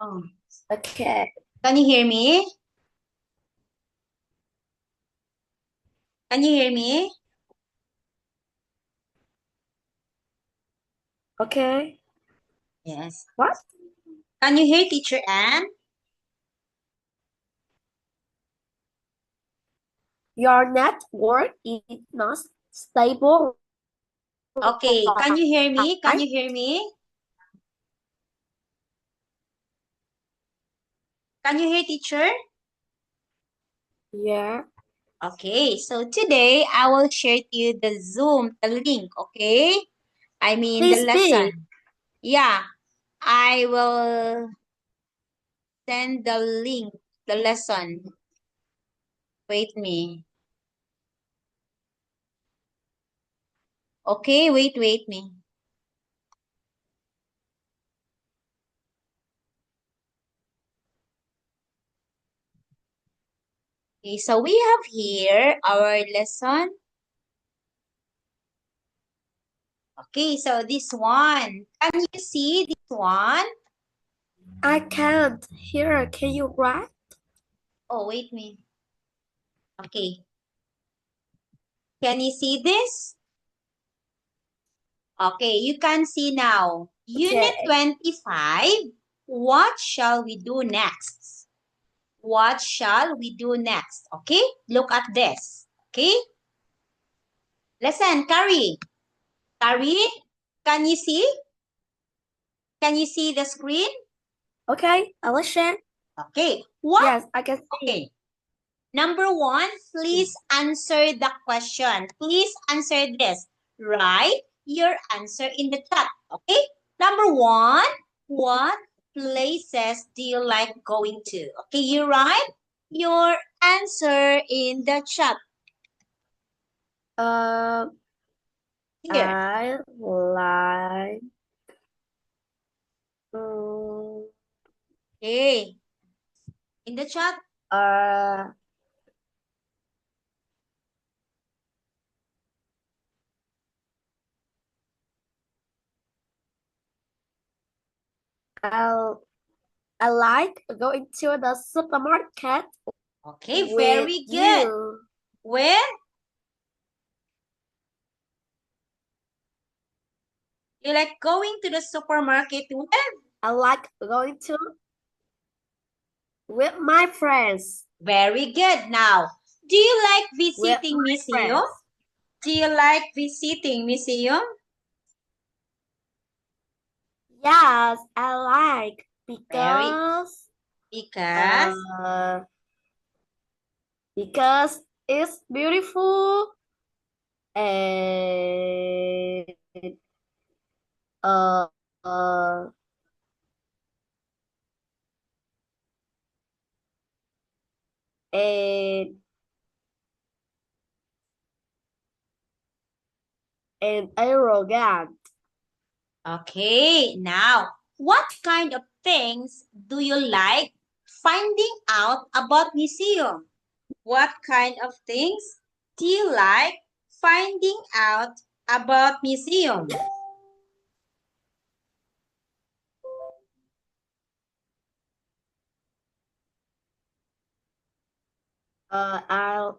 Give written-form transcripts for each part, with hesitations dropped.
Oh, Okay. can you hear me? Can you hear me? Okay. Yes. What? Can you hear Teacher Anne? Your network is not stable, Okay. Can you hear me? Can right? you hear me? Can you hear Teacher? Yeah. Okay. So today I will share to you the Zoom, the link. Okay. I mean the Please speak. lesson. Yeah. I will send the link, the lesson. Wait me. Okay. Wait me. Okay. So we have here our lesson. Okay, so this one. Can you see this one? I can't hear. Can you write? Oh, wait me. Okay. Can you see this? Okay, you can see now. Unit Okay. 25. What shall we do next? What shall we do next? Okay, look at this. Okay, listen, Carrie. Carrie, can you see? Can you see the screen? Okay. I listen. Okay, what? Yes, I can see. Okay, number one, please answer the question. Please answer this. Write your answer in the chat. Okay? Number one, what places do you like going to? Okay, you write your answer in the chat Uh, here. I like. Um, Okay, in the chat. uh, I I like going to the supermarket Okay, with very good. you. Where? You like going to the supermarket? Where? I like going to with my friends. Very good. Now, do you like With visiting my museum? friends. Do you like visiting museum? Yes, I like Very because uh because it's beautiful and uh uh and and arrogant. okay. Now, what kind of things do you like finding out about museum? What kind of things do you like finding out about museum? I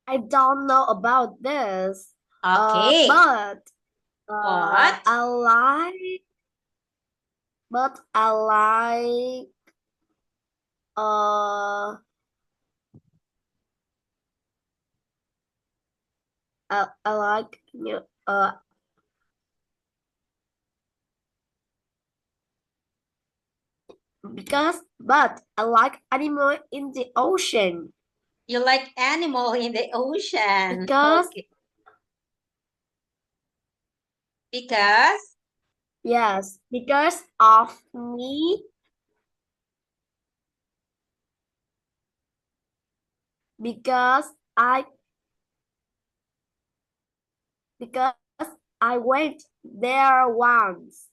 I don't know about this. Okay. But What? I like uh I like because but I like animal in the ocean You like animal in the ocean. because Okay. Because yes because of me because I because I went there once.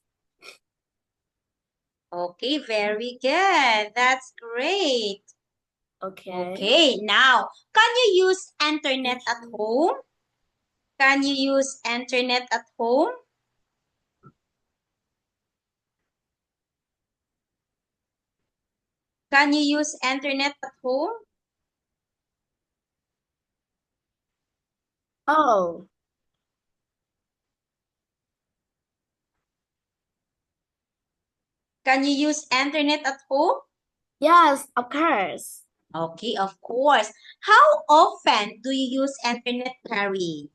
okay, very good. That's great. Okay. Okay, now, can you use internet at home? Can you use internet at home? Can you use internet at home? Oh, Can you use internet at home? yes, of course. Okay, of course. How often do you use internet, Carrie?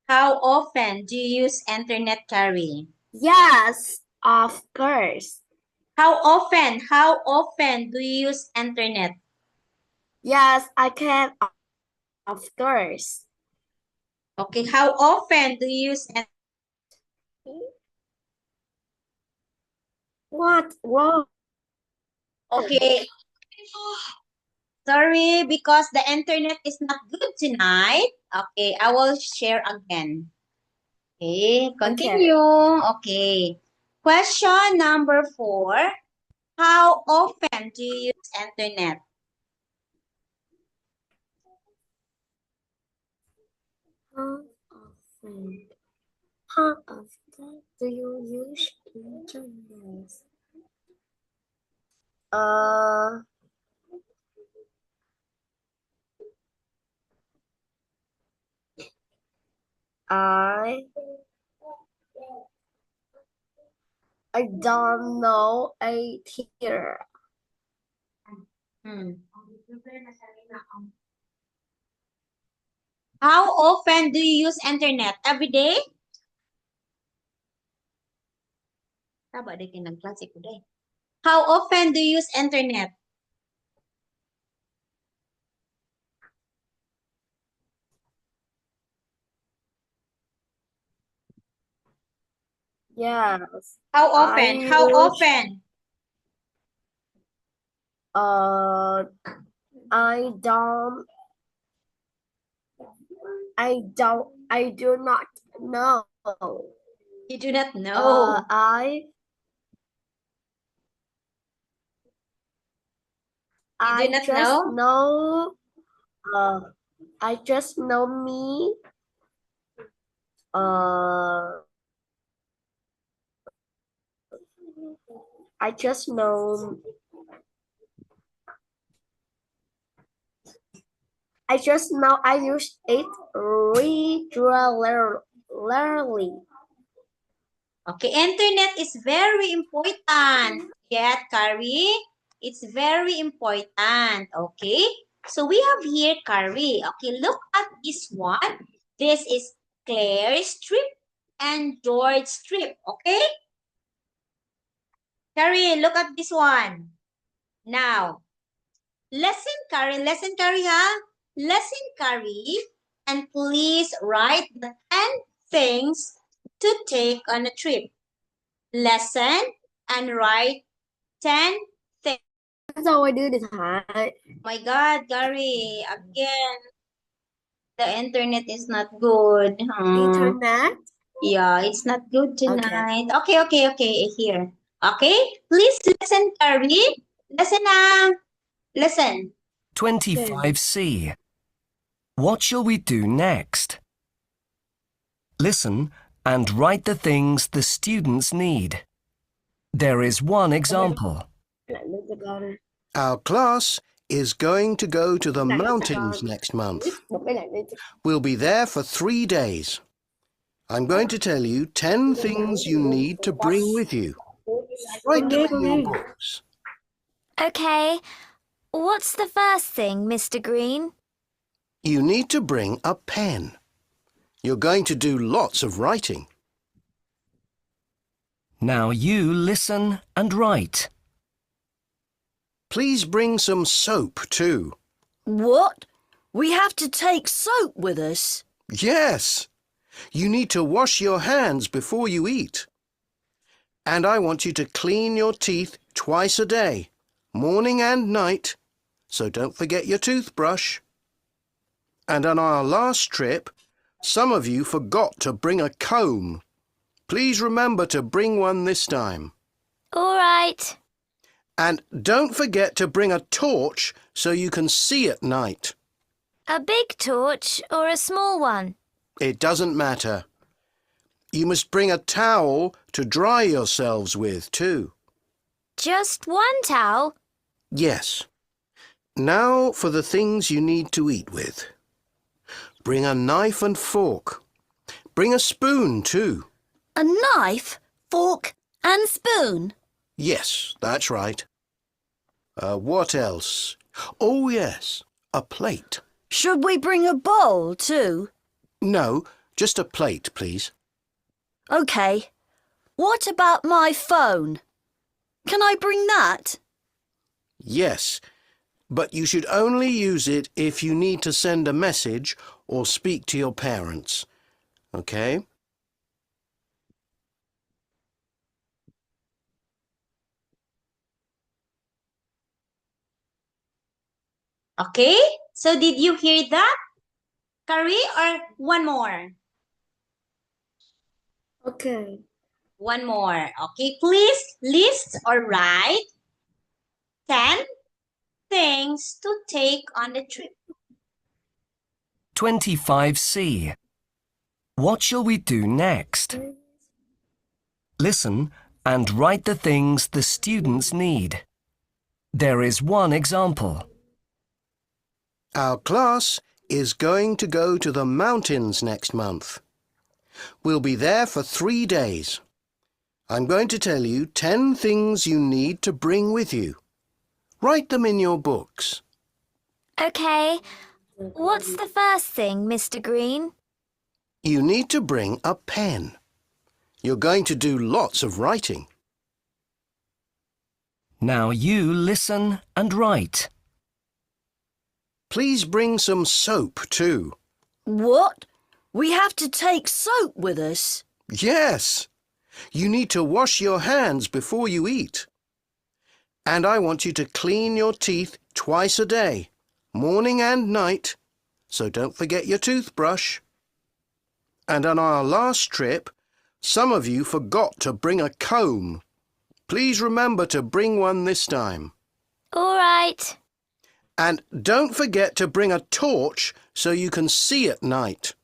How often do you use internet, Carrie? Yes, of course. How often do you use internet? Yes, I can, of course. Okay, how often do you use What? Wrong? Okay. Sorry, because the internet is not good tonight. Okay, I will share again. Okay, continue. Okay. Question number 4. How often do you use internet? How often? How often do you use internet? Uh, I I don't know a teacher. How often do you use internet? Every day? Taba day kayo nagklase ko day. How often do you use internet? Yes. How often? I How use- often? Uh, I don't. I do not know. You do not know. You do not just know? know. I just know me. I just know. I just know I use it regularly. Okay, internet is very important. Get, Carrie? It's very important. Okay, so we have here Carrie. Okay, look at this one. This is Claire's strip and George's strip. Okay? Carrie, look at this one. Now, lesson Carrie, ha? Lesson Carrie, and please write the 10 things to take on a trip. Lesson and write 10 things. Rồi đưa điện thoại. My God, Gary, again, the internet is not good. Internet. Yeah, it's not good tonight. Okay, here. Okay, please listen, Gary. Listen. 25C. What shall we do next? Listen and write the things the students need. There is one example. Lại lên cho con. Our class is going to go to the mountains next month. Một cái lại lên cho We'll be there for 3 days. I'm going to tell you 10 things you need to bring with you. Write them in your books. Okay, what's the first thing, Mr. Green? You need to bring a pen. You're going to do lots of writing. Now you listen and write. Please bring some soap too. What? We have to take soap with us? Yes. You need to wash your hands before you eat. And I want you to clean your teeth twice a day, morning and night, so don't forget your toothbrush. And on our last trip, some of you forgot to bring a comb. Please remember to bring one this time. All right. And don't forget to bring a torch so you can see at night. A big torch or a small one? It doesn't matter. You must bring a towel to dry yourselves with too. Just one towel? Yes. Now for the things you need to eat with. Bring a knife and fork. Bring a spoon too. A knife, fork, and spoon. Yes, that's right. What else? Oh, yes, a plate. Should we bring a bowl too? No, just a plate, please. OK. What about my phone? Can I bring that? Yes, but you should only use it if you need to send a message or speak to your parents. Okay? Okay? So did you hear that, Carrie, or one more? Okay. One more. Okay, please list or write 10 things to take on the trip. 25C. What shall we do next? Listen and write the things the students need. There is one example. Our class is going to go to the mountains next month. We'll be there for 3 days. I'm going to tell you 10 things you need to bring with you. Write them in your books. OK. What's the first thing, Mr. Green? You need to bring a pen. You're going to do lots of writing. Now you listen and write. Please bring some soap too. What? We have to take soap with us? Yes. You need to wash your hands before you eat. And I want you to clean your teeth twice a day, morning and night, so don't forget your toothbrush. And on our last trip, some of you forgot to bring a comb. Please remember to bring one this time. All right. And don't forget to bring a torch so you can see at night.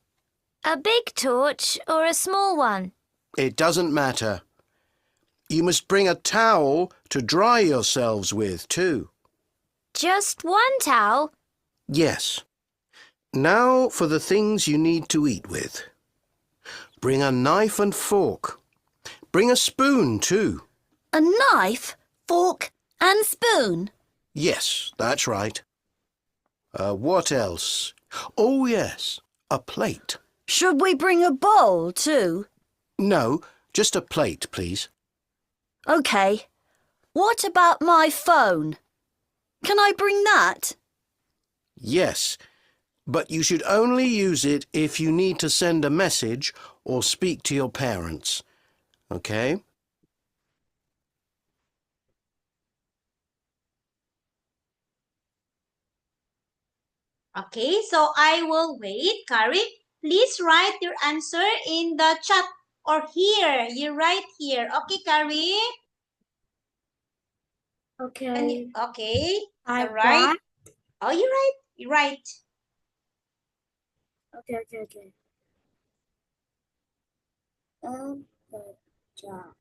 A big torch or a small one? It doesn't matter. You must bring a towel to dry yourselves with too. Just one towel? Yes. Now for the things you need to eat with. Bring a knife and fork. Bring a spoon too. A knife, fork, and spoon. Yes, that's right. What else? Oh, yes, a plate. Should we bring a bowl too? No, just a plate, please. OK. What about my phone? Can I bring that? Yes, but you should only use it if you need to send a message or speak to your parents. Okay? Okay, so I will wait. Carrie, please write your answer in the chat or here. You write here. Okay, Carrie? Okay. Okay. I All right. write. Oh, you write. You write. Okay. The job.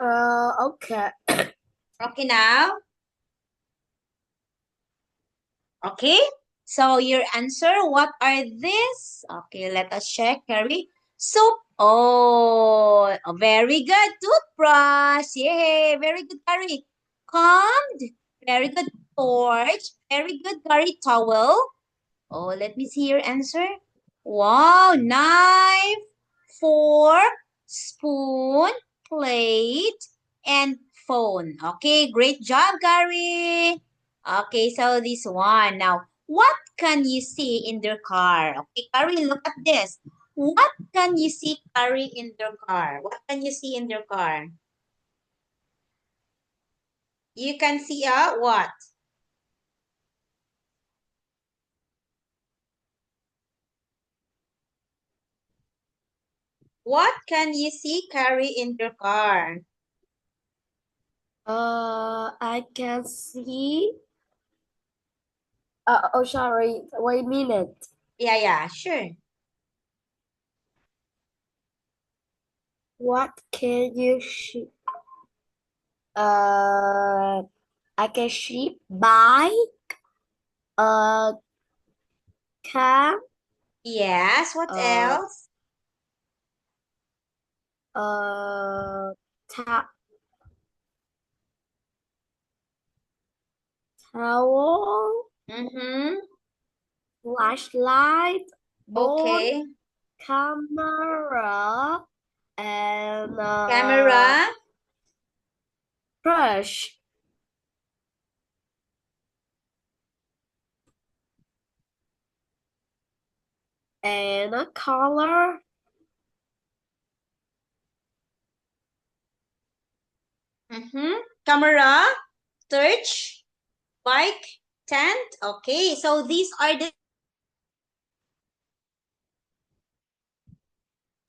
Okay. Okay now? Okay, so your answer, what are these? Okay, let us check, Carrie. Soup. Oh, very good. Toothbrush. Yay, very good, Carrie. Combed. Very good. Torch. Very good, Carrie. Towel. Oh, let me see your answer. Wow, knife, fork, spoon, plate, and phone. Okay, great job, Gary. Okay, so this one. Now, what can you see in their car? Okay, Gary, look at this. What can you see, Gary, in their car? What can you see in their car? You can see what? What can you see, Carrie, in their car? I can see. Oh, sorry. Wait a minute. Yeah, sure. What can you see? I can see bike, car, Yes, what uh, else? uh, ta towel, Mm-hmm. flashlight, board, Okay. camera, and Camera. brush, and a color. Mm-hmm. Camera. Torch. Bike. Tent. Okay. So these are the.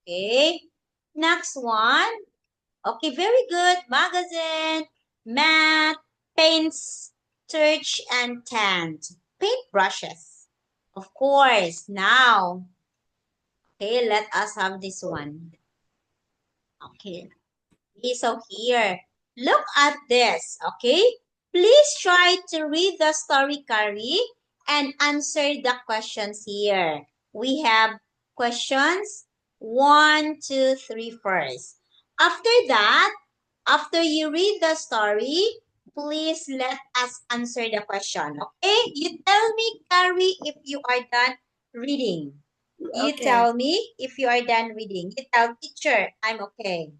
Okay. Next one. Okay, very good. Magazine. Mat. Paints. Torch and tent. Paint brushes. Of course. Now. Okay, let us have this one. Okay. So here, look at this, okay? Please try to read the story, Carrie, and answer the questions here. We have questions 1, 2, 3 first. After that, after you read the story, please let us answer the question, okay? You tell me, Carrie, if you are done reading. You Okay. tell me if you are done reading. You tell teacher, I'm okay.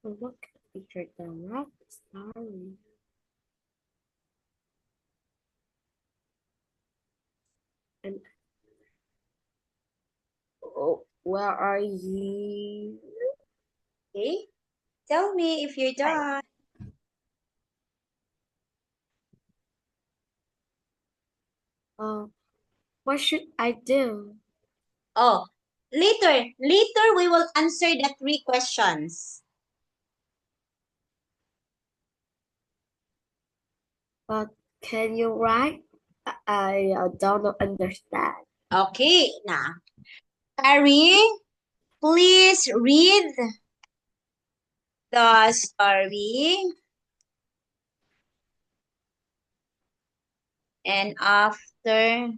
What featured the rock story? And where are you? Okay? Tell me if you're done. Uh, what should I do? Oh, later we will answer the 3 questions. But can you write? I don't understand. Okay, now, Carrie, please read the story. And after,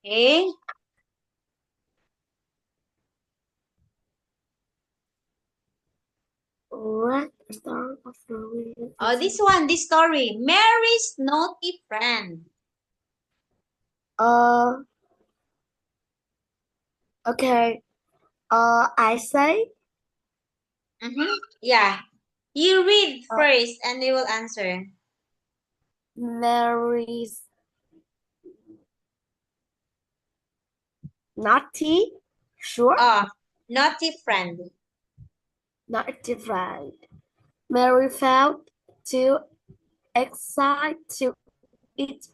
okay? What star of the wind Oh, is this it? one, this story. Mary's naughty friend. Uh, okay. I say, Mm-hmm. Yeah. You read uh, first and we will answer. Mary's naughty. Sure. Oh, Naughty friend. Not different. Mary felt too excited to eat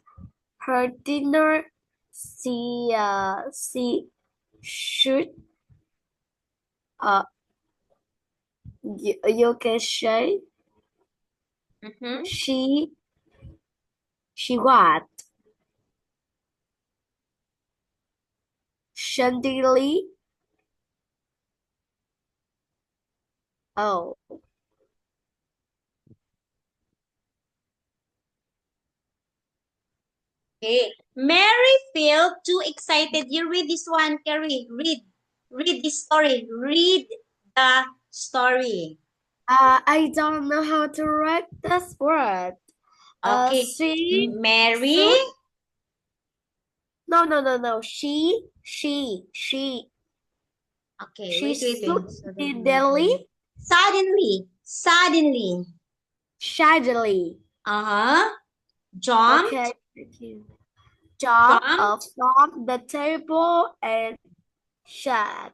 her dinner. She should you can say Mhm. she what suddenly oh Okay. Mary felt too excited. You read this one, Carrie. Read. Read this story. Read the story. I don't know how to write this word. Okay. She Mary. so no. Okay, She wait. suddenly Suddenly. Uh-huh. Jumped. okay, thank you. Jump Jumped. from the table and said,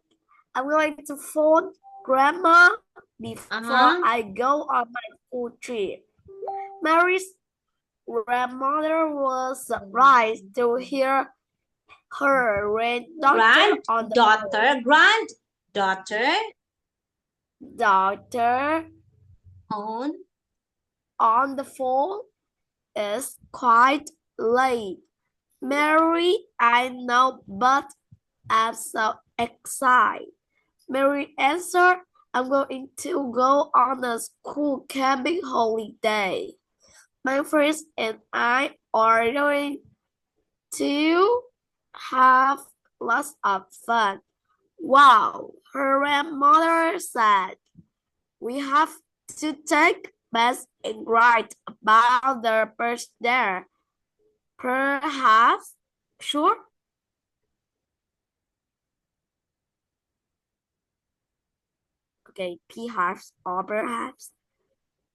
I'm going to phone Grandma before Uh-huh. I go on my school trip. Mary's grandmother was surprised to hear her granddaughter on the phone. Granddaughter Daughter on. on the phone is quite late. Mary, I know, but I'm so excited. Mary answered, I'm going to go on a school camping holiday. My friends and I are going to have lots of fun. Wow, her grandmother said. We have to take bets and write about the birds there. Perhaps, sure. Okay, perhaps or perhaps.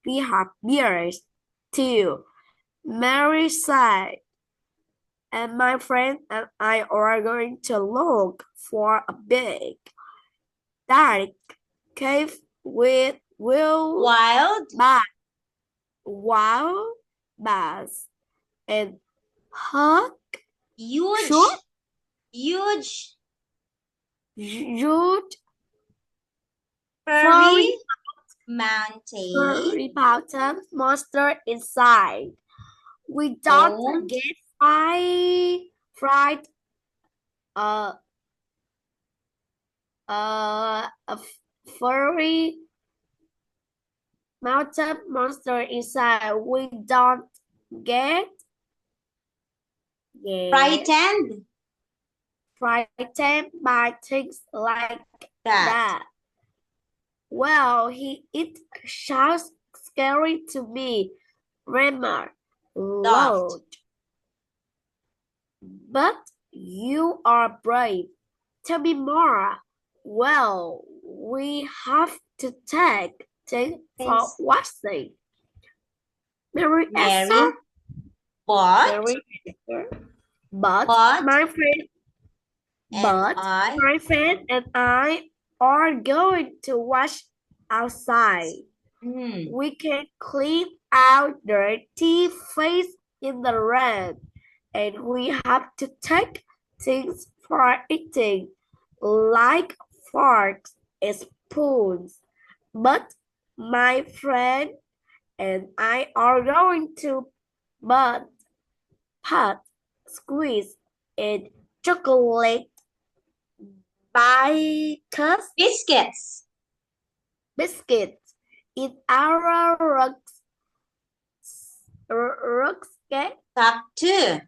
We have beers too. Mary said, and my friend and I are going to look for a big, dark cave with Wild. wild bass and hot, Huge. sure, Huge. huge Furry. furry Mountain. mountain monster inside. We don't Don't. get fried uh a furry mountain monster inside. We don't get Frightened. frightened by things like That. that. Well, it sounds scary to me. Remember, Laughed. loud. But you are brave. Tell me more. Well, we have to take things for Thanks, watching. Mary Mary. answered. But. Mary answered. But But. my friend, And I. my friend and I are going to wash outside. We can clean out dirty face in the rain, and we have to take things for eating, like forks and spoons. But my friend and I are going to but pot, squeeze, and chocolate because biscuits in our rucksack. Top two.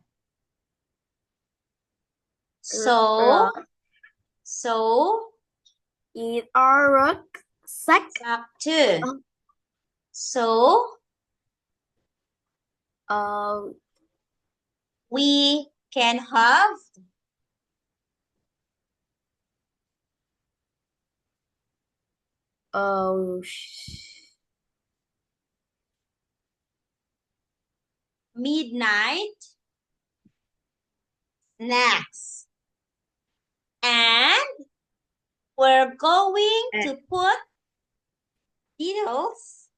So. In our rucksack. Top two. Um, So. We can have. Midnight snacks. And we're going to put details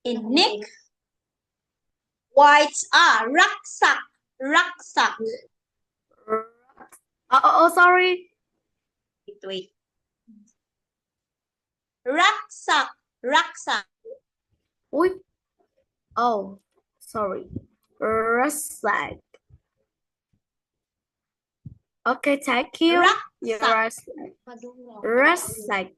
in Nick White's rucksack. Rucksack. Sorry. Wait. Rucksack. Rucksack. Uy. Oh, sorry. Rucksack. Okay, thank you. Your Rucksack. rucksack.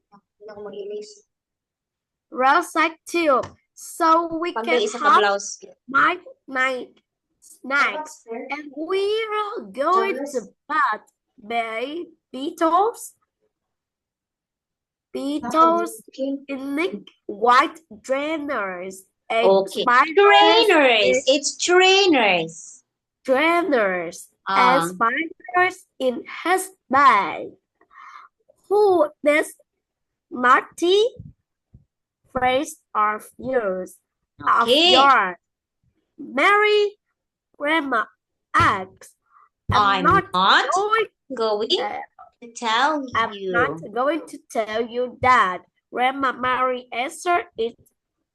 Rucksack too. So we can Pag-isa ka have blouse. my snacks. And we are going to buy Beatles in Nick White trainers and Okay. spiders Trainers. It's trainers. and Ah. spiders in his bag. Who this naughty phrase of yours? Of Okay. yours. Mary Grandma asks. I'm not going going to tell I'm you. not going to tell you that. Grandma Mary answered it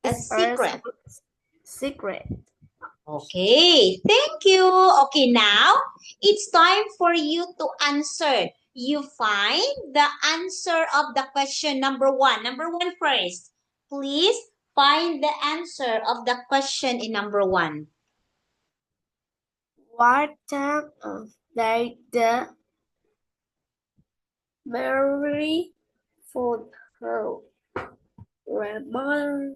A is secret. Secret. Okay, thank you. Okay, now it's time for you to answer. You find the answer of the question number one. Number one first. Please find the answer of the question in number one. What time of day did Mary found her grandmother?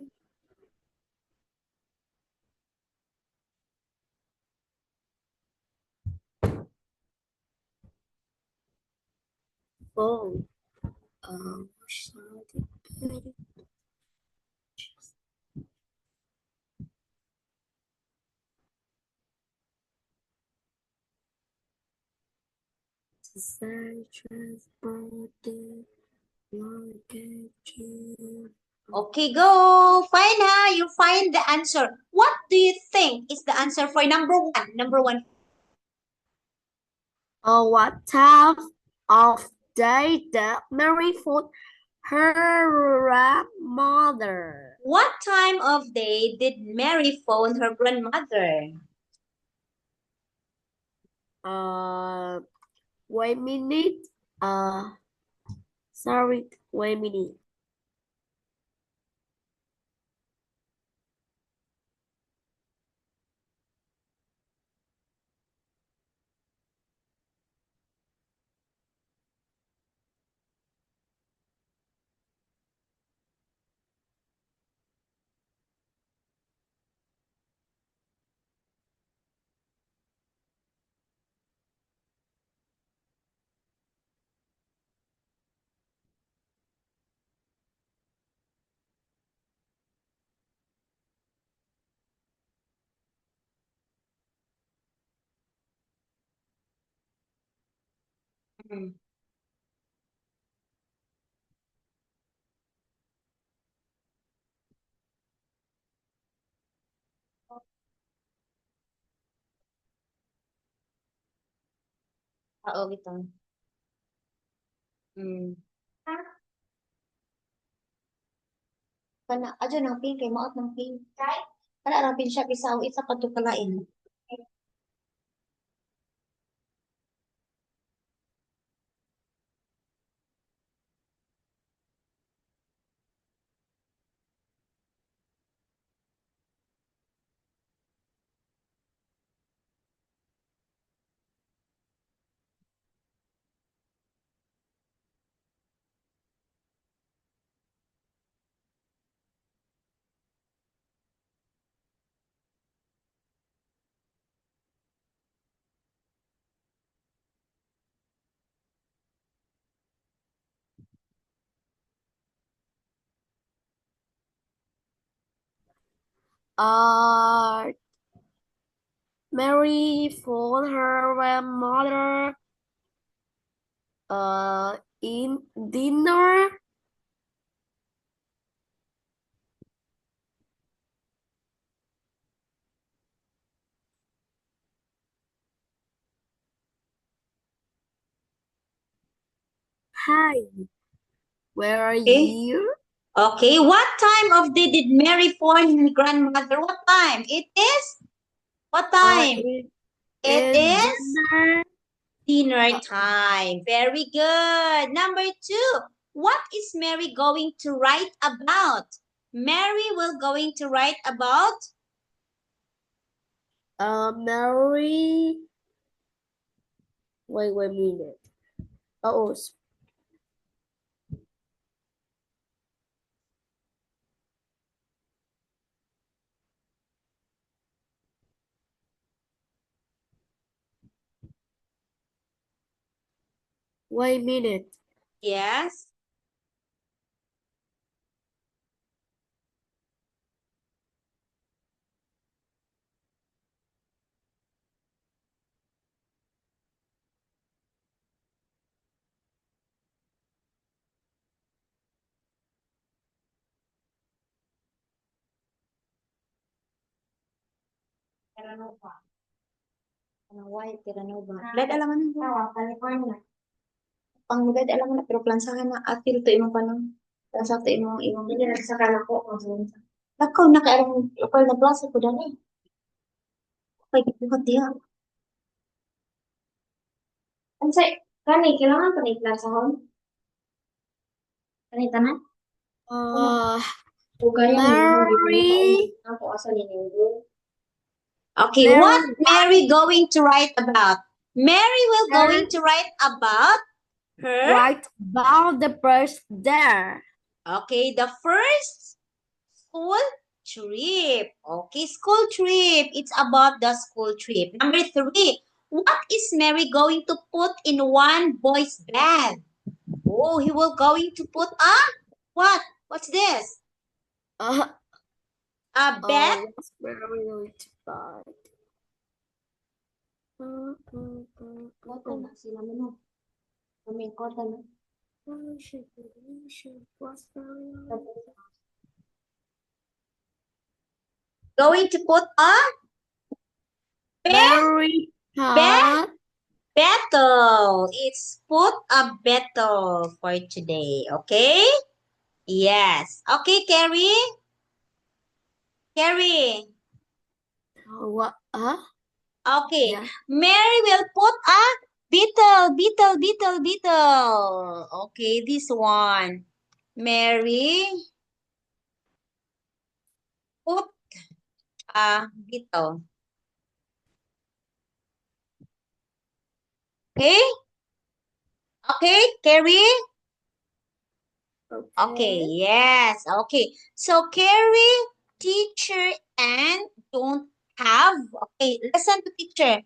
Oh, Okay, go. Find her. You find the answer. What do you think is the answer for number one? Number one. Oh, what time of day did Mary found her grandmother? What time of day did Mary phone her grandmother? Wait a minute. Sorry, wait a minute. Oo, bitaw. Hmm. Kana, adyo ng pin, kay maot ng pin. Kana ang pin siya, isaw, isa pa to kalain. Mary found her grandmother in dinner. Hi. Where are Okay. you? Okay, what time of day did Mary phone her grandmother? What time? It is? What time? It In is dinner. dinner time. Very good. Number 2, what is Mary going to write about? Mary will going to write about Mary. Wait a minute. Oh, wait a minute. yes. Terranova. White Terranova. Glad alam mo na. California. Pang glad alam mo na pero plansahan na atil to imong kanang plansa to imong hindi nagsaka na ko. Nakaw nakaaram lokal na plansa ko dani. Kay buhat diha. Unsay kani kailangan pa ni plansahon? Kani tanan? Mary. Ako asa ni Ninggo. Okay, what Mary going to write about? Mary will going to write about her. Write about the first there. Okay, the first school trip. Okay, school trip. It's about the school trip. Number 3, what is Mary going to put in one boy's bag? Oh, he will going to put a what? What's this? A bag? What's Mary going to buy? Kota na sila mo no. Kami kota na. What's Mary? Going to put a Mary Bag? battle. It's put a battle for today. Okay? Yes. Okay, Carrie? Carrie. What? Okay. Yeah. Mary will put a beetle. Okay, this one. Mary put a beetle. Okay? Okay, Carrie? Okay, yes. Okay. So, Carrie, teacher, and don't have. Okay, listen to teacher.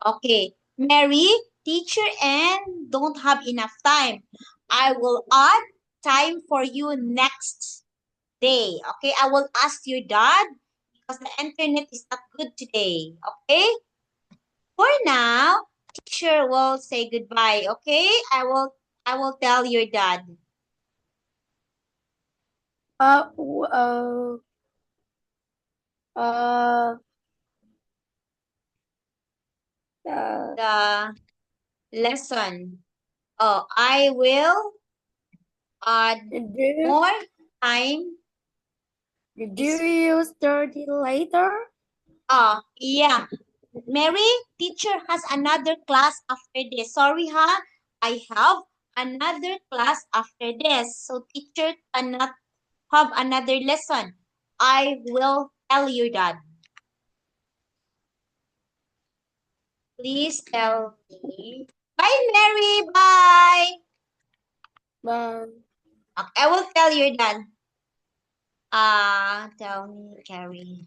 Okay, Mary, teacher, and don't have enough time. I will add time for you next day. Okay, I will ask your dad because the internet is not good today. Okay, for now, teacher will say goodbye. Okay, I will tell your dad. Uh, The lesson. Oh, I will add more time. do you study later? Yeah. Mary, teacher has another class after this. Sorry, ha. I have another class after this. So teacher cannot have another lesson. I will tell your dad. Please tell me. Bye, Mary. Bye. But Okay, I will tell your dad. Tell me, Carrie.